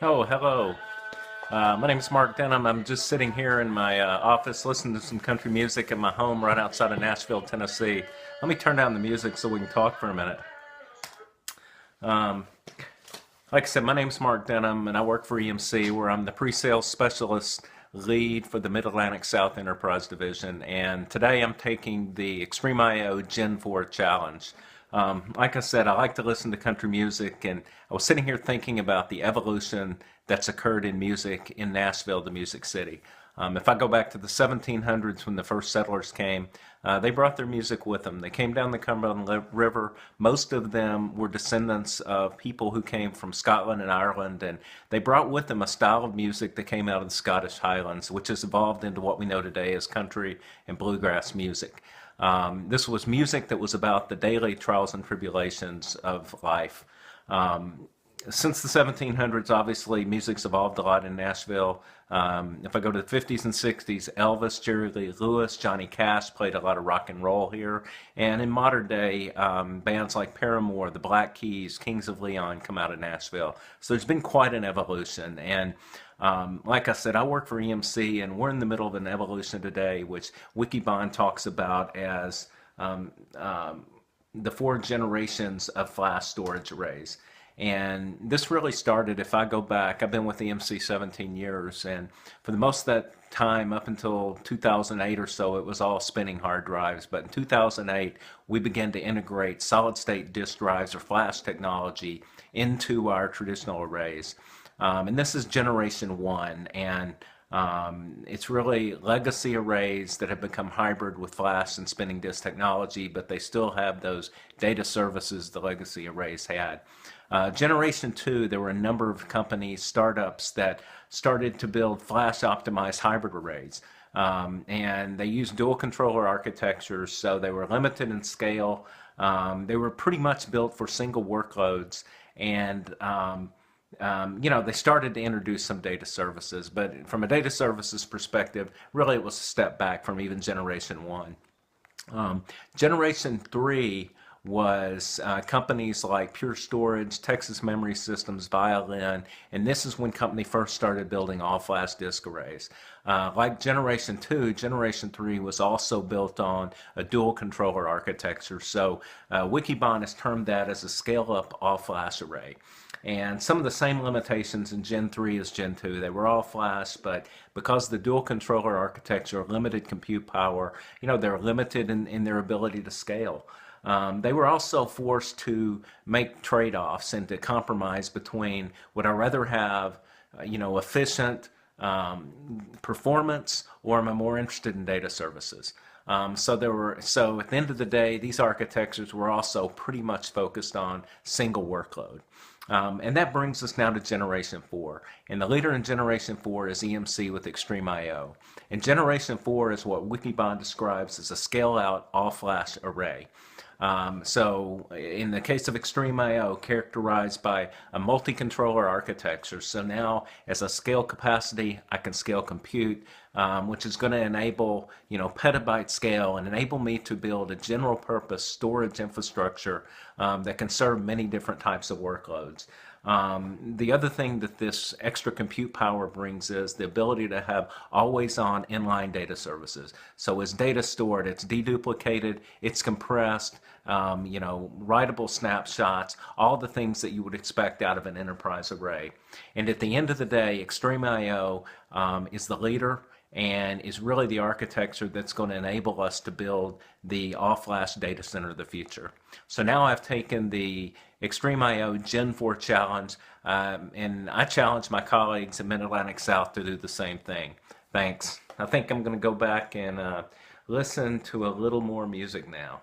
Oh, hello. My name's Mark Denham. I'm just sitting here in my office listening to some country music at my home right outside of Nashville, Tennessee. Let me turn down the music so we can talk for a minute. Um, like I said, my name's Mark Denham, and I work for EMC, where I'm the pre-sales specialist lead for the Mid-Atlantic South Enterprise Division. And today I'm taking the XtremIO Gen4 Challenge. Like I said, I like to listen to country music, and I was sitting here thinking about the evolution that's occurred in music in Nashville, the Music City. If I go back to the 1700s when the first settlers came, they brought their music with them. They came down the Cumberland River. Most of them were descendants of people who came from Scotland and Ireland, and they brought with them a style of music that came out of the Scottish Highlands, which has evolved into what we know today as country and bluegrass music. This was music that was about the daily trials and tribulations of life. Um, since the 1700s, obviously, music's evolved a lot in Nashville. If I go to the 50s and 60s, Elvis, Jerry Lee Lewis, Johnny Cash played a lot of rock and roll here. And in modern day, bands like Paramore, the Black Keys, Kings of Leon come out of Nashville. So there's been quite an evolution. And like I said, I work for EMC, and we're in the middle of an evolution today, which Wikibon talks about as um, um, the four generations of flash storage arrays. And this really started, if I go back, I've been with EMC 17 years, and for the most of that time, up until 2008 or so, it was all spinning hard drives. But in 2008, we began to integrate solid state disk drives or flash technology into our traditional arrays. And this is generation one, and it's really legacy arrays that have become hybrid with flash and spinning disk technology, but they still have those data services the legacy arrays had. Generation 2, there were a number of companies, startups, that started to build flash optimized hybrid arrays. And they used dual controller architectures, so they were limited in scale. They were pretty much built for single workloads, and they started to introduce some data services, but from a data services perspective, really it was a step back from even Generation 1. Generation 3 was companies like Pure Storage, Texas Memory Systems, Violin, and this is when company first started building all-flash disk arrays. Like Generation 2, Generation 3 was also built on a dual controller architecture, so Wikibon has termed that as a scale-up all-flash array. And some of the same limitations in Gen 3 as Gen 2. They were all flash, but because the dual controller architecture, limited compute power, they're limited in their ability to scale. They were also forced to make trade-offs and to compromise between would I rather have, efficient performance, or am I more interested in data services? So at the end of the day, these architectures were also pretty much focused on single workload. And that brings us now to Generation 4. And the leader in Generation 4 is EMC with XtremIO. And Generation 4 is what Wikibon describes as a scale-out all-flash array. So in the case of XtremIO, characterized by a multi-controller architecture. So now as I scale capacity, I can scale compute, which is going to enable, petabyte scale and enable me to build a general purpose storage infrastructure that can serve many different types of workloads. The other thing that this extra compute power brings is the ability to have always-on inline data services. So as data stored, it's deduplicated, it's compressed, writable snapshots, all the things that you would expect out of an enterprise array. And at the end of the day, XtremIO is the leader and is really the architecture that's going to enable us to build the all-flash data center of the future. So now I've taken the XtremIO Gen4 Challenge, and I challenge my colleagues in Mid-Atlantic South to do the same thing. Thanks. I think I'm going to go back and listen to a little more music now.